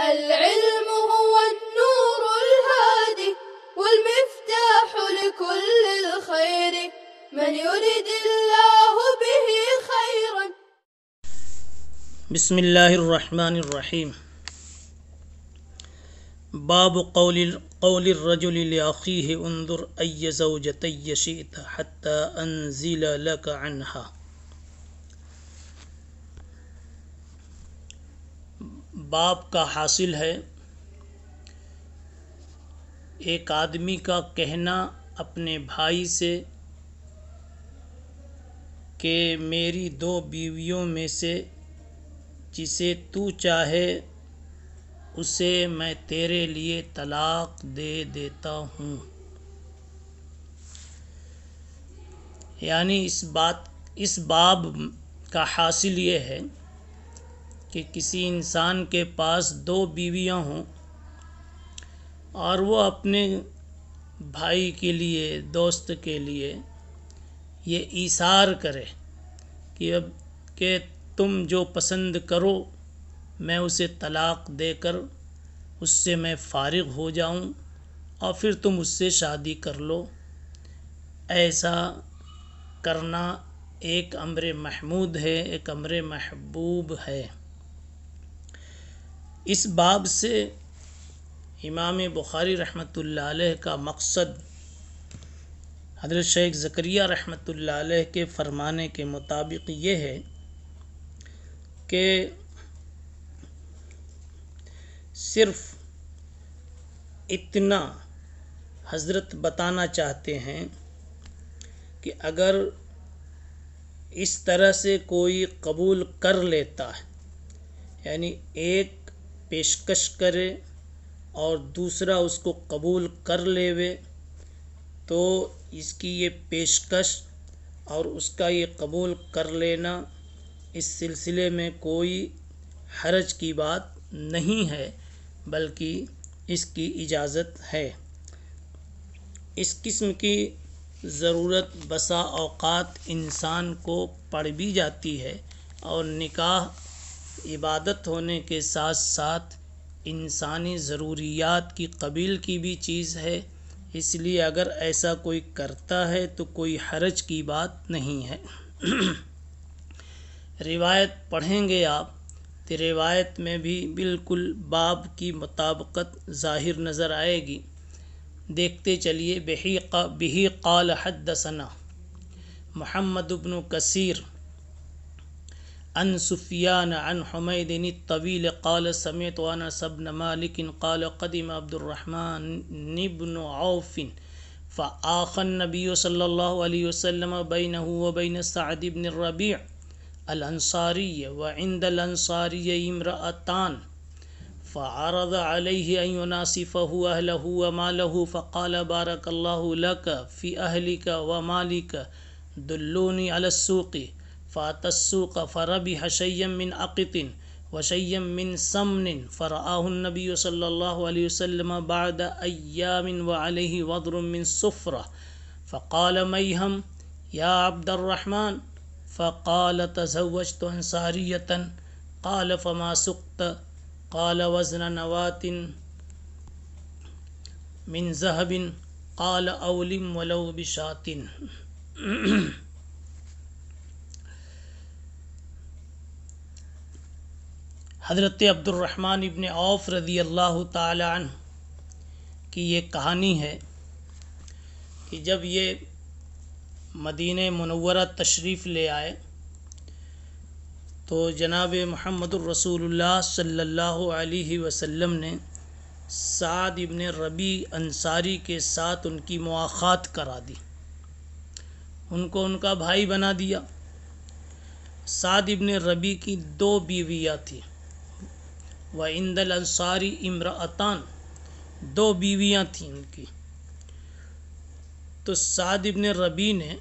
العلم هو النور الهادي والمفتاح لكل الخير من يرد الله به خيرا. بسم اللہ الرحمن الرحیم. باب قول الرجل لأخيه انظر أي زوجتي شئت حتى أنزل لك عنها. باب کا حاصل ہے ایک آدمی کا کہنا اپنے بھائی سے کہ میری 2 بیویوں میں سے جسے تو چاہے اسے میں تیرے لیے طلاق دے دیتا ہوں. یعنی اس باب کا حاصل یہ ہے کہ کسی انسان کے پاس 2 بیویاں ہوں اور وہ اپنے بھائی کے لیے، دوست کے لیے یہ ایثار کرے کہ تم جو پسند کرو میں اسے طلاق دے کر اس سے میں فارغ ہو جاؤں اور پھر تم اس سے شادی کر لو. ایسا کرنا ایک امر محمود ہے، ایک امر محبوب ہے. اس باب سے امام بخاری رحمۃ اللہ علیہ کا مقصد حضرت شیخ زکریا رحمۃ اللہ علیہ کے فرمانے کے مطابق یہ ہے کہ صرف اتنا حضرت بتانا چاہتے ہیں کہ اگر اس طرح سے کوئی قبول کر لیتا ہے، یعنی ایک پیشکش کرے اور دوسرا اس کو قبول کر لیوے، تو اس کی یہ پیشکش اور اس کا یہ قبول کر لینا اس سلسلے میں کوئی حرج کی بات نہیں ہے، بلکہ اس کی اجازت ہے. اس قسم کی ضرورت بسا اوقات انسان کو پڑ بھی جاتی ہے، اور نکاح عبادت ہونے کے ساتھ ساتھ انسانی ضروریات کی قبیل کی بھی چیز ہے. اس لیے اگر ایسا کوئی کرتا ہے تو کوئی حرج کی بات نہیں ہے. روایت پڑھیں گے آپ تو روایت میں بھی بالکل باب کی مطابقت ظاہر نظر آئے گی. دیکھتے چلیے. بہی قال حدثنا محمد بن کثیر عن سفیان عن حمید الطویل قال سمعت انس بن مالک قال قدم عبد الرحمن بن عوف فآخى النبي صلى الله عليه وسلم بينه وبين سعد بن الربيع الأنصاري وعند الأنصاري امرأتان فعرض عليه أن يناصفه أهله وماله فقال بارك الله لك في أهلك ومالك دلوني على السوق فأتى السوق فربح شيئا من أقط وشيئا من سمن فرآه النبي صلى الله عليه وسلم بعد أيام وعليه وضر من صفرة فقال ميهم يا عبد الرحمن فقال تزوجت أنصارية قال فما سقت قال وزن نواة من ذهب قال أولم ولو بشاة. حضرت عبد الرحمن ابن عوف رضی اللہ تعالی عنہ کی یہ کہانی ہے کہ جب یہ مدینہ منورہ تشریف لے آئے تو جناب محمد الرسول اللہ صلی اللہ علیہ وسلم نے سعد ابن ربیع انصاری کے ساتھ ان کی مواخات کرا دی، ان کو ان کا بھائی بنا دیا. سعد ابن ربیع کی 2 بیویاں تھیں. وعند الانصاری امرأتان، 2 بیویاں تھیں ان کی. تو سعد ابن ربیع نے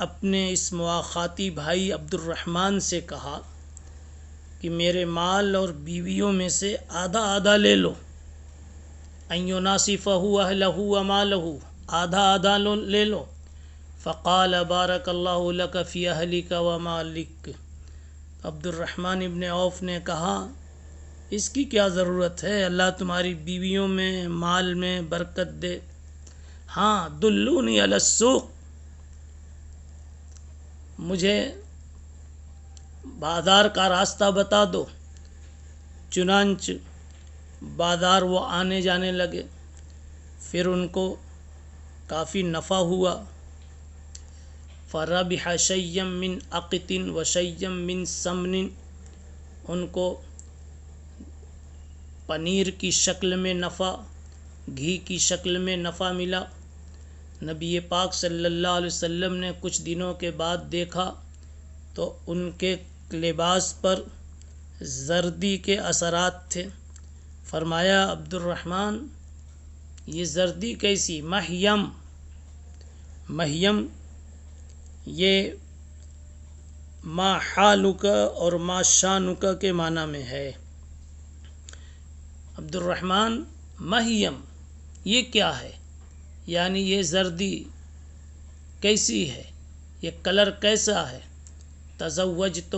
اپنے اس مواخاتی بھائی عبد الرحمن سے کہا کہ میرے مال اور بیویوں میں سے آدھا آدھا لے لو. ان يناصفه اهله وماله، آدھا آدھا لے لو. فقال بارک اللہ لک فی اہلک ومالک. عبد الرحمن ابن عوف نے کہا اس کی کیا ضرورت ہے، اللہ تمہاری بیویوں میں مال میں برکت دے۔ ہاں دلونی علی السوق، مجھے بازار کا راستہ بتا دو۔ چنانچہ بازار وہ آنے جانے لگے، پھر ان کو کافی نفع ہوا۔ فربح شیئا من عقط وشیئا من سمن، ان کو پنیر کی شکل میں نفع، گھی کی شکل میں نفع ملا۔ نبی پاک صلی اللہ علیہ وسلم نے کچھ دنوں کے بعد دیکھا تو ان کے لباس پر زردی کے اثرات تھے۔ فرمایا عبد الرحمن یہ زردی کیسی؟ مہیم، مہیم یہ ما حالک اور ما شانک کے معنی میں ہے۔ عبد الرحمن مہیم یہ کیا ہے؟ یعنی یہ زردی کیسی ہے، یہ کلر کیسا ہے؟ تزوجت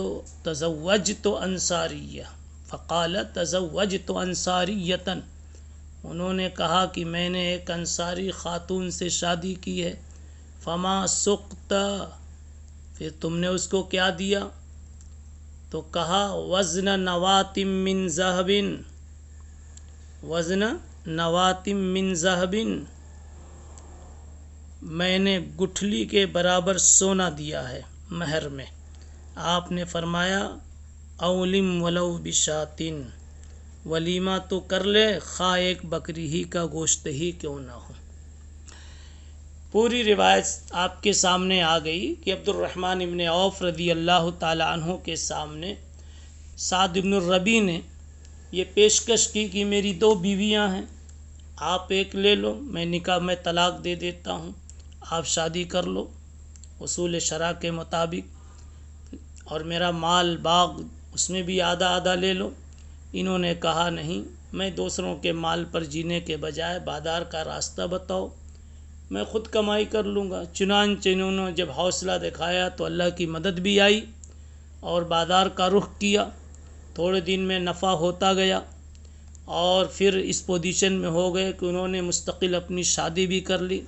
انصاریہ، فقال تزوجت انصاریۃ، انہوں نے کہا کہ میں نے ایک انصاری خاتون سے شادی کی ہے۔ فما سقت، پھر تم نے اس کو کیا دیا؟ تو کہا وزن نوات من ذہب، وزن نوات من ذہب، میں نے گٹھلی کے برابر سونا دیا ہے مہر میں۔ آپ نے فرمایا اولم ولو بشاتن، ولیمہ تو کر لے خواہ ایک بکری ہی کا گوشت ہی کیوں نہ ہو۔ پوری روایت آپ کے سامنے آ گئی کہ عبد الرحمن ابن عوف رضی اللہ تعالی عنہ کے سامنے سعد بن الربیع نے یہ پیشکش کی کہ میری 2 بیویاں ہیں، آپ ایک لے لو، میں نکاح میں طلاق دے دیتا ہوں، آپ شادی کر لو اصول شرع کے مطابق، اور میرا مال باغ اس میں بھی آدھا آدھا لے لو۔ انہوں نے کہا نہیں، میں دوسروں کے مال پر جینے کے بجائے بازار کا راستہ بتاؤ، میں خود کمائی کر لوں گا۔ چنانچہ انہوں نے جب حوصلہ دکھایا تو اللہ کی مدد بھی آئی اور بازار کا رخ کیا۔ تھوڑے دن میں نفع ہوتا گیا اور پھر اس پوزیشن میں ہو گئے کہ انہوں نے مستقل اپنی شادی بھی کر لی۔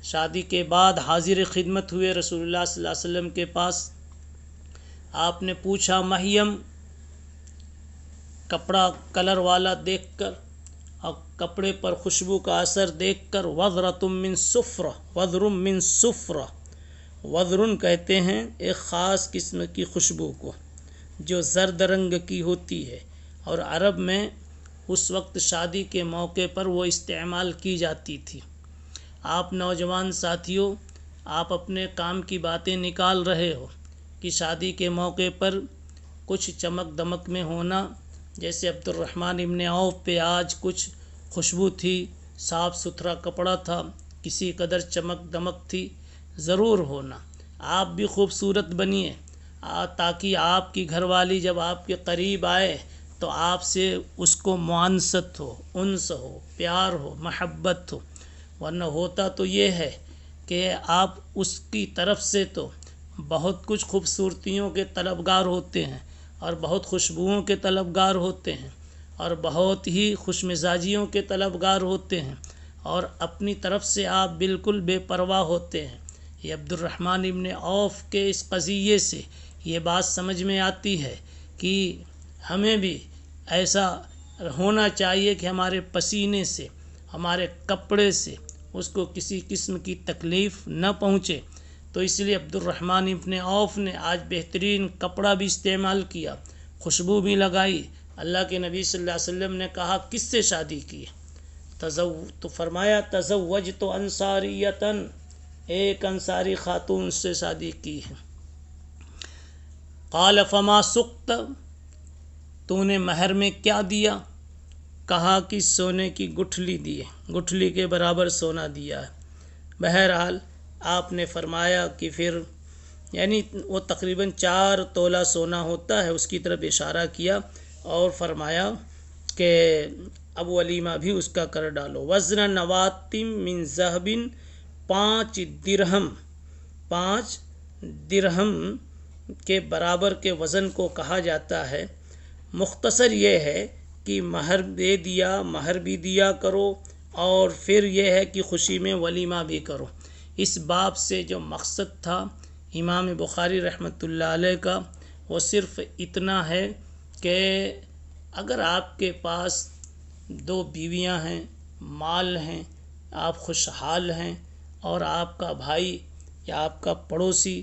شادی کے بعد حاضر خدمت ہوئے رسول اللہ صلی اللہ علیہ وسلم کے پاس۔ آپ نے پوچھا مہیم، کپڑا کلر والا دیکھ کر اور کپڑے پر خوشبو کا اثر دیکھ کر، وذرۃ من صفرہ، وذر من صفرہ، وذرن کہتے ہیں ایک خاص قسم کی خوشبو کو جو زرد رنگ کی ہوتی ہے، اور عرب میں اس وقت شادی کے موقع پر وہ استعمال کی جاتی تھی۔ آپ نوجوان ساتھیوں، آپ اپنے کام کی باتیں نکال رہے ہو کہ شادی کے موقع پر کچھ چمک دمک میں ہونا، جیسے عبد الرحمن ابن عوف پہ آج کچھ خوشبو تھی، صاف ستھرا کپڑا تھا، کسی قدر چمک دمک تھی، ضرور ہونا۔ آپ بھی خوبصورت بنیے تاکہ آپ کی گھر والی جب آپ کے قریب آئے تو آپ سے اس کو معانست ہو، انس ہو، پیار ہو، محبت ہو۔ ورنہ ہوتا تو یہ ہے کہ آپ اس کی طرف سے تو بہت کچھ خوبصورتیوں کے طلبگار ہوتے ہیں اور بہت خوشبوؤں کے طلبگار ہوتے ہیں اور بہت ہی خوش مزاجیوں کے طلبگار ہوتے ہیں، اور اپنی طرف سے آپ بالکل بے پرواہ ہوتے ہیں۔ یہ عبد الرحمن ابن عوف کے اس قضیے سے یہ بات سمجھ میں آتی ہے کہ ہمیں بھی ایسا ہونا چاہیے کہ ہمارے پسینے سے، ہمارے کپڑے سے اس کو کسی قسم کی تکلیف نہ پہنچے۔ تو اس لیے عبد الرحمن ابن عوف نے آج بہترین کپڑا بھی استعمال کیا، خوشبو بھی لگائی۔ اللہ کے نبی صلی اللہ علیہ وسلم نے کہا کس سے شادی کی؟ تو فرمایا تزوجت انصاریۃ، ایک انصاری خاتون سے شادی کی ہے۔ قال فما سقت، تو نے مہر میں کیا دیا؟ کہا کہ سونے کی گٹھلی دی ہے، گٹھلی کے برابر سونا دیا ہے۔ بہرحال آپ نے فرمایا کہ پھر یعنی وہ تقریباً 4 تولہ سونا ہوتا ہے، اس کی طرف اشارہ کیا اور فرمایا کہ اب ولیمہ بھی اس کا کر ڈالو۔ وزن نوات من ذہب، 5 درہم، 5 درہم کے برابر کے وزن کو کہا جاتا ہے۔ مختصر یہ ہے کہ مہر دے دیا، مہر بھی دیا کرو، اور پھر یہ ہے کہ خوشی میں ولیمہ بھی کرو۔ اس باب سے جو مقصد تھا امام بخاری رحمۃ اللہ علیہ کا، وہ صرف اتنا ہے کہ اگر آپ کے پاس 2 بیویاں ہیں، مال ہیں، آپ خوشحال ہیں، اور آپ کا بھائی یا آپ کا پڑوسی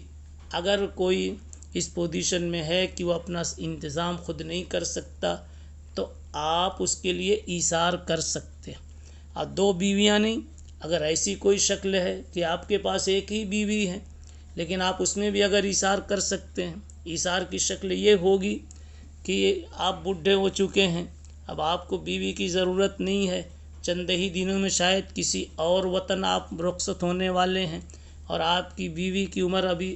اگر کوئی اس پوزیشن میں ہے کہ وہ اپنا انتظام خود نہیں کر سکتا، تو آپ اس کے لیے ایثار کر سکتے ہیں۔ اور 2 بیویاں نہیں، اگر ایسی کوئی شکل ہے کہ آپ کے پاس ایک ہی بیوی ہے لیکن آپ اس میں بھی اگر ایثار کر سکتے ہیں، ایثار کی شکل یہ ہوگی کہ آپ بوڑھے ہو چکے ہیں، اب آپ کو بیوی کی ضرورت نہیں ہے، چند ہی دنوں میں شاید کسی اور وطن آپ رخصت ہونے والے ہیں، اور آپ کی بیوی کی عمر ابھی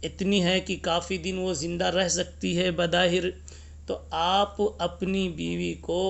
اتنی ہے کہ کافی دن وہ زندہ رہ سکتی ہے بظاہر، تو آپ اپنی بیوی کو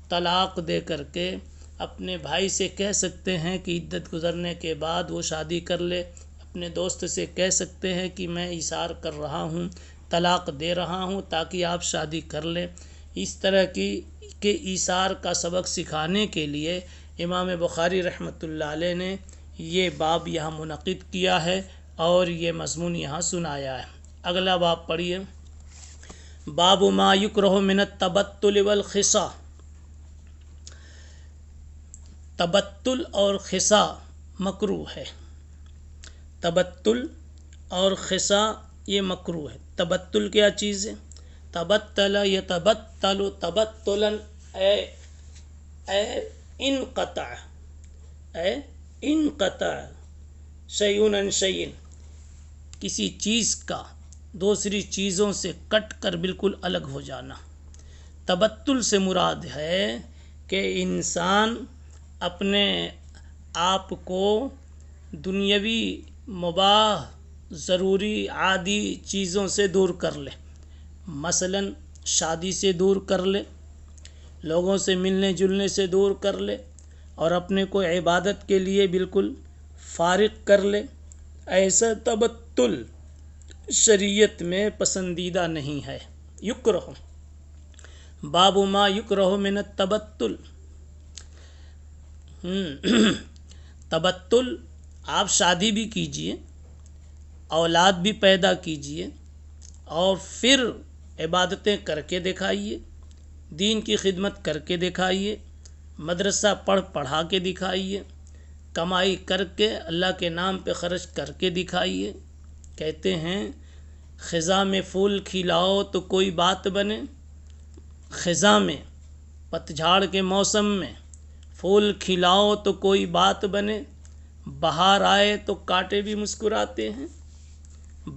طلاق دے کر کے اپنے بھائی سے کہہ سکتے ہیں کہ عدت گزرنے کے بعد وہ شادی کر لے، اپنے دوست سے کہہ سکتے ہیں کہ میں ایثار کر رہا ہوں، طلاق دے رہا ہوں تاکہ آپ شادی کر لیں۔ اس طرح کے ایثار کا سبق سکھانے کے لیے امام بخاری رحمۃ اللہ علیہ نے یہ باب یہاں منعقد کیا ہے اور یہ مضمون یہاں سنایا ہے۔ اگلا باب پڑھیے۔ باب ما یکرہ من التبتل والخصا۔ تبتل اور خصا مکروہ ہے۔ تبتل اور خصا یہ مکروہ ہے۔ تبتل کیا چیز ہے؟ تبتل یتبتل تبتلا اے انقطع شیء عن شیء، کسی چیز کا دوسری چیزوں سے کٹ کر بالکل الگ ہو جانا۔ تبتل سے مراد ہے کہ انسان اپنے آپ کو دنیاوی مباح ضروری عادی چیزوں سے دور کر لے، مثلا شادی سے دور کر لے، لوگوں سے ملنے جلنے سے دور کر لے، اور اپنے کو عبادت کے لیے بالکل فارغ کر لے۔ ایسا تبتل شریعت میں پسندیدہ نہیں ہے۔ یکرہ، باب ما یکرہ من التبتل۔ تبتل، آپ شادی بھی کیجئے، اولاد بھی پیدا کیجئے، اور پھر عبادتیں کر کے دکھائیے، دین کی خدمت کر کے دکھائیے، مدرسہ پڑھا کے دکھائیے، کمائی کر کے اللہ کے نام پہ خرچ کر کے دکھائیے۔ کہتے ہیں خزاں میں پھول کھلاؤ تو کوئی بات بنے، خزاں میں پتجھاڑ کے موسم میں پھول کھلاؤ تو کوئی بات بنے، بہار آئے تو کانٹے بھی مسکراتے ہیں،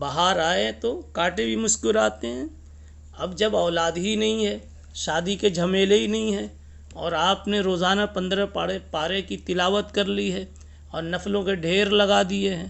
بہار آئے تو کانٹے بھی مسکراتے ہیں۔ اب جب اولاد ہی نہیں ہے، شادی کے جھمیلے ہی نہیں ہیں، اور آپ نے روزانہ 15 پارے کی تلاوت کر لی ہے اور نفلوں کے ڈھیر لگا دیے ہیں،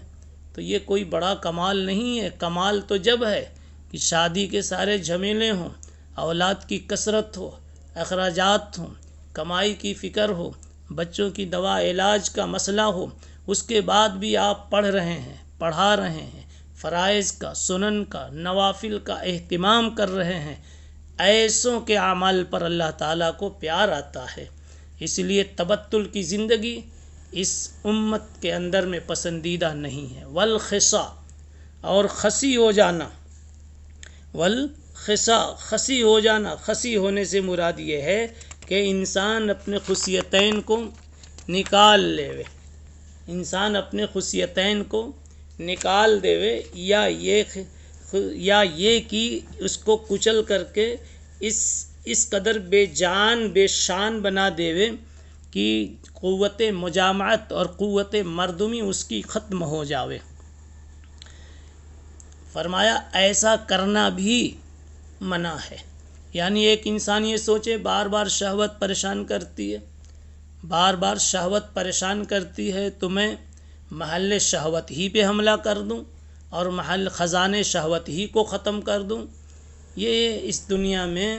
تو یہ کوئی بڑا کمال نہیں ہے۔ کمال تو جب ہے کہ شادی کے سارے جھمیلے ہوں، اولاد کی کثرت ہو، اخراجات ہوں، کمائی کی فکر ہو، بچوں کی دوا علاج کا مسئلہ ہو، اس کے بعد بھی آپ پڑھ رہے ہیں، پڑھا رہے ہیں، فرائض کا، سنن کا، نوافل کا اہتمام کر رہے ہیں، ایسوں کے اعمال پر اللہ تعالیٰ کو پیار آتا ہے۔ اس لیے تبتل کی زندگی اس امت کے اندر میں پسندیدہ نہیں ہے۔ والخصا، اور خسی ہو جانا، والخصا خسی ہو جانا، خسی ہونے سے مراد یہ ہے کہ انسان اپنے خصیتین کو نکال لے، انسان اپنے خصیتین کو نکال دے، یا یہ کہ اس کو کچل کر کے اس قدر بے جان بے شان بنا دے کہ قوت مجامعت اور قوت مردمی اس کی ختم ہو جاوے۔ فرمایا ایسا کرنا بھی منع ہے۔ یعنی ایک انسان یہ سوچے بار بار شہوت پریشان کرتی ہے، بار بار شہوت پریشان کرتی ہے تو میں محل شہوت ہی پہ حملہ کر دوں اور محل خزانے شہوت ہی کو ختم کر دوں، یہ اس دنیا میں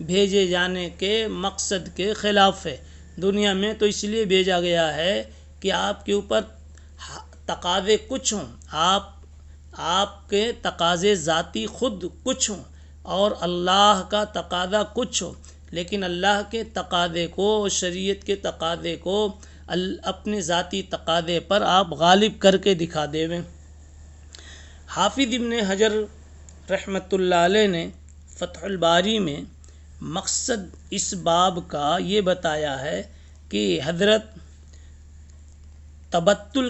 بھیجے جانے کے مقصد کے خلاف ہے۔ دنیا میں تو اس لیے بھیجا گیا ہے کہ آپ کے اوپر تقاضے کچھ ہوں، آپ کے تقاضے ذاتی خود کچھ ہوں اور اللہ کا تقاضا کچھ ہو۔ لیکن اللہ کے تقاضے کو، شریعت کے تقاضے کو اپنے ذاتی تقاضے پر آپ غالب کر کے دکھا دیویں۔ حافظ ابن حجر رحمۃ اللہ علیہ نے فتح الباری میں مقصد اس باب کا یہ بتایا ہے کہ حضرت تبتل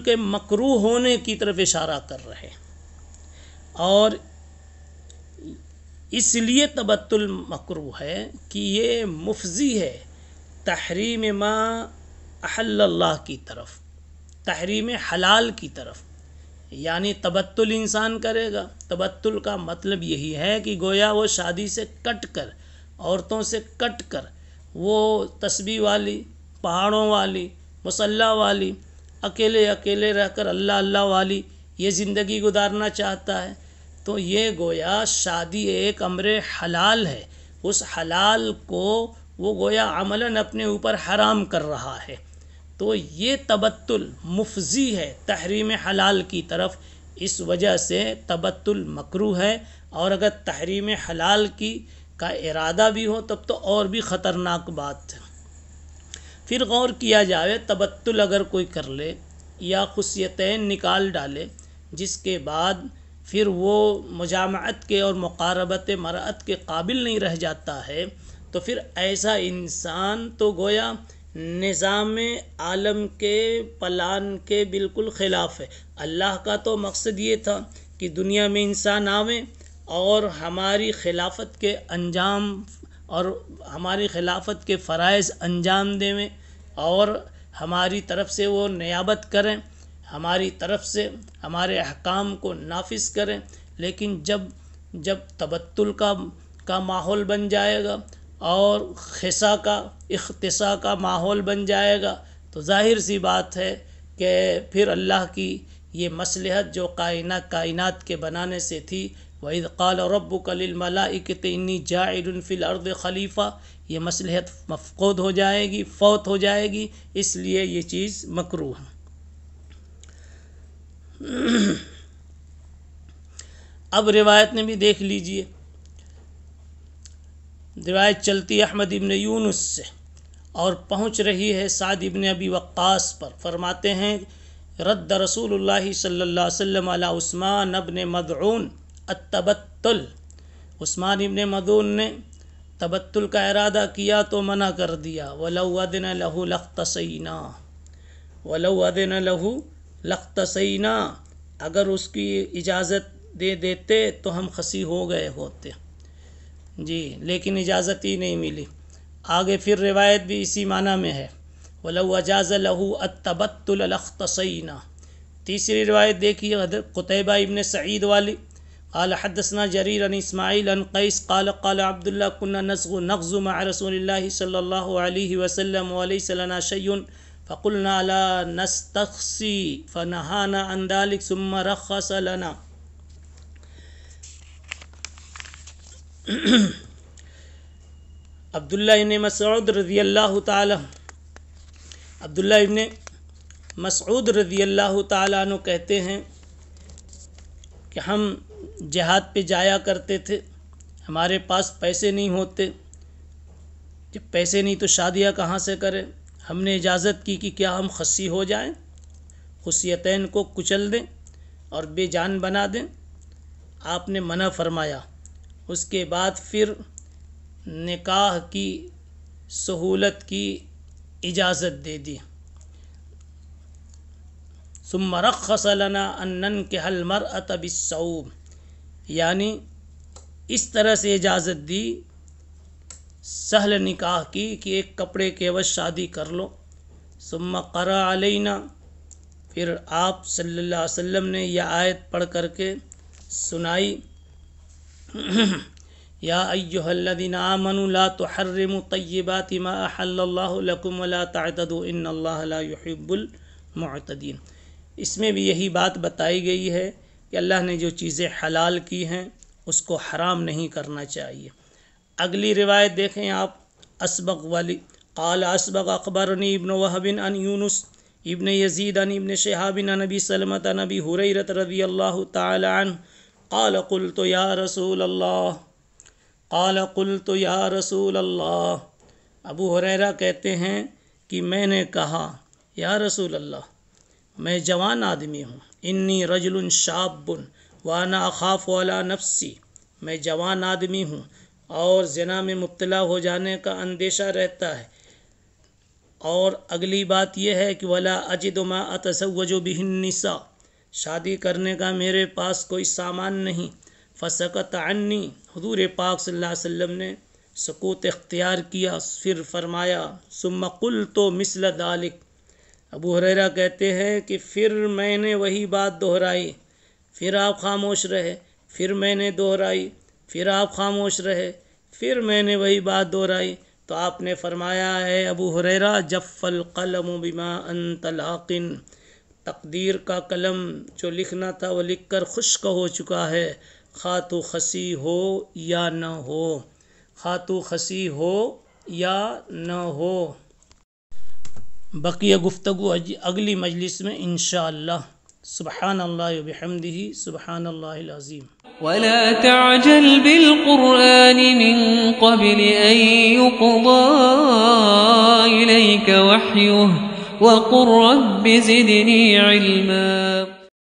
کے مکروہ ہونے کی طرف اشارہ کر رہے، اور اس لیے تبتل مکروہ ہے کہ یہ مفضی ہے تحریم ما احل اللہ کی طرف، تحریم حلال کی طرف۔ یعنی تبتل انسان کرے گا، تبتل کا مطلب یہی ہے کہ گویا وہ شادی سے کٹ کر، عورتوں سے کٹ کر، وہ تسبیح والی، پہاڑوں والی، مصلی والی، اکیلے اکیلے رہ کر اللہ اللہ والی یہ زندگی گزارنا چاہتا ہے، تو یہ گویا شادی ایک امر حلال ہے، اس حلال کو وہ گویا عملاً اپنے اوپر حرام کر رہا ہے، تو یہ تبتل مفضی ہے تحریم حلال کی طرف، اس وجہ سے تبتل مکروہ ہے۔ اور اگر تحریم حلال کا ارادہ بھی ہو تب تو اور بھی خطرناک بات ہے۔ پھر غور کیا جائے، تبتل اگر کوئی کر لے یا خصیتین نکال ڈالے، جس کے بعد پھر وہ مجامعت کے اور مقاربت مرأت کے قابل نہیں رہ جاتا ہے، تو پھر ایسا انسان تو گویا نظام عالم کے پلان کے بالکل خلاف ہے۔ اللہ کا تو مقصد یہ تھا کہ دنیا میں انسان آویں اور ہماری خلافت کے انجام اور ہماری خلافت کے فرائض انجام دیں اور ہماری طرف سے وہ نیابت کریں، ہماری طرف سے ہمارے احکام کو نافذ کریں۔ لیکن جب تبتل کا ماحول بن جائے گا اور خسا کا، اختصاء کا ماحول بن جائے گا، تو ظاہر سی بات ہے کہ پھر اللہ کی یہ مصلحت جو کائنات کے بنانے سے تھی، وَإِذْ قَالَ رَبُّكَ لِلْمَلَائِكَةِ إِنِّي جَاعِلٌ فِي الْأَرْضِ خلیفہ، یہ مصلحت مفقود ہو جائے گی، فوت ہو جائے گی، اس لیے یہ چیز مکروہ ہے۔ اب روایت میں بھی دیکھ لیجئے، روایت چلتی احمد ابن یونس سے اور پہنچ رہی ہے سعد ابن ابی وقاص پر، فرماتے ہیں رد رسول اللہ صلی اللہ علیہ وسلم علی عثمان ابن مدعون التبتل، عثمان ابن مدعون نے تبتل کا ارادہ کیا تو منع کر دیا، وَلَوْ أَذِنَ لَهُ لَاخْتَصَيْنَا، وَلَوْ أَذِنَ لَهُ لَاخْتَصَيْنَا، اگر اس کی اجازت دے دیتے تو ہم خسی ہو گئے ہوتے، جی، لیکن اجازت ہی نہیں ملی۔ آگے پھر روایت بھی اسی معنی میں ہے، وَلَوْ أَجَازَ لَهُ التَّبَتُّلَ لَاخْتَصَيْنَا۔ تیسری روایت دیکھیے حضرت قتیبہ ابن سعید والی، قال حدثنا جرير عن اسماعيل عن قيس قال قال عبد الله كنا نغزو مع رسول الله صلى الله عليه وسلم وليس لنا شيء فقلنا لا نستخسي فنهانا عن ذلك ثم رخص لنا۔ عبداللہ ابن مسعود رضی اللہ تعالی عنہ کہتے ہیں کہ ہم جہاد پہ جایا کرتے تھے، ہمارے پاس پیسے نہیں ہوتے، جب پیسے نہیں تو شادیاں کہاں سے کریں؟ ہم نے اجازت کی کہ کیا ہم خصی ہو جائیں، خصیتین کو کچل دیں اور بے جان بنا دیں؟ آپ نے منع فرمایا۔ اس کے بعد پھر نکاح کی سہولت کی اجازت دے دی، ثم رخص لنا ان ننكح المرأة بالصوم، یعنی اس طرح سے اجازت دی سہل نکاح کی کہ ایک کپڑے کے عوض شادی کر لو۔ ثم قرأ علینا، پھر آپ صلی اللہ علیہ وسلم نے یہ آیت پڑھ کر کے سنائی، یا ایھا الذین آمنوا لا تحرموا طیبات ما احل اللہ لکم ولا تعتدوا ان اللہ لا يحب المعتدین۔ اس میں بھی یہی بات بتائی گئی ہے کہ اللہ نے جو چیزیں حلال کی ہیں اس کو حرام نہیں کرنا چاہیے۔ اگلی روایت دیکھیں آپ، اسبغ والی، قال اسبغ اخبرنی ابن وہب عن یونس ابن یزید عن ابن شہاب عن ابی سلمۃ عن ابی ہریرہ رضی اللہ تعالی عنہ قال قلت یا رسول اللہ قال قلت یا رسول اللہ، ابو ہریرہ کہتے ہیں کہ میں نے کہا یا رسول اللہ، میں جوان آدمی ہوں، انی رجل شاب وانا اخاف علی نفسی، میں جوان آدمی ہوں اور زنا میں مبتلا ہو جانے کا اندیشہ رہتا ہے، اور اگلی بات یہ ہے کہ ولا اجد ما اتزوج به النساء، شادی کرنے کا میرے پاس کوئی سامان نہیں۔ فسکت عنی، حضور پاک صلی اللہ علیہ وسلم نے سکوت اختیار کیا، پھر فرمایا ثم قلت مثل ذلک، ابو ہریرہ کہتے ہیں کہ پھر میں نے وہی بات دہرائی، پھر آپ خاموش رہے، پھر میں نے دہرائی، پھر آپ خاموش رہے، پھر میں نے وہی بات دہرائی، تو آپ نے فرمایا ہے ابو ہریرہ جف القلم بما انت لاقن، تقدیر کا قلم جو لکھنا تھا وہ لکھ کر خشک ہو چکا ہے، خواہ تو خسی ہو یا نہ ہو، خواہ تو خسی ہو یا نہ ہو۔ بقیہ گفتگو اگلی مجلس میں انشاءاللہ۔ سبحان اللہ و بحمدہ، سبحان اللہ العظیم۔ ولا تعجل بالقرآن من قبل أن يقضى إليك وحيه وقل رب زدني علما